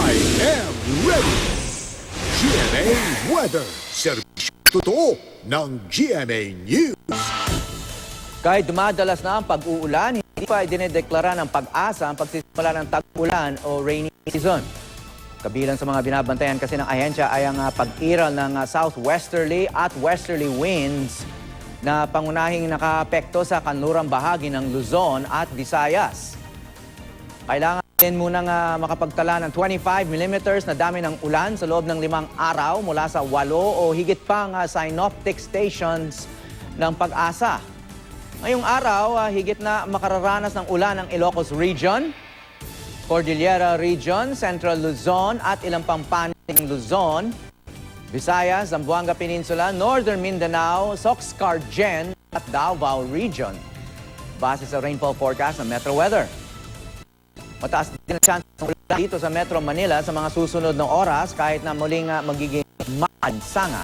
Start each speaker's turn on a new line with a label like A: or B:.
A: I am ready! GMA Weather. Serbisyo totoo ng GMA News.
B: Kahit dumadalas na ang pag-uulan, hindi pa dinedeklara ng pag-asa ang pagsisimula ng tag-ulan o rainy season. Kabilang sa mga binabantayan kasi ng ahensya ay ang pag-iral ng southwesterly at westerly winds na pangunahing nakaapekto sa kanlurang bahagi ng Luzon at Visayas. Kailangan din munang makapagtala ng 25 millimeters na dami ng ulan sa loob ng 5 araw mula sa 8 o higit pang synoptic stations ng pag-asa. Ngayong araw, higit na makararanas ng ulan ng Ilocos Region, Cordillera Region, Central Luzon at ilang pang panig ng Luzon, Visayas, Zamboanga Peninsula, Northern Mindanao, Soxcargen at Davao Region. Base sa rainfall forecast ng Metro Weather. Mataas din ang chance ng ulan dito sa Metro Manila sa mga susunod na oras kahit na muling magiging maansanga.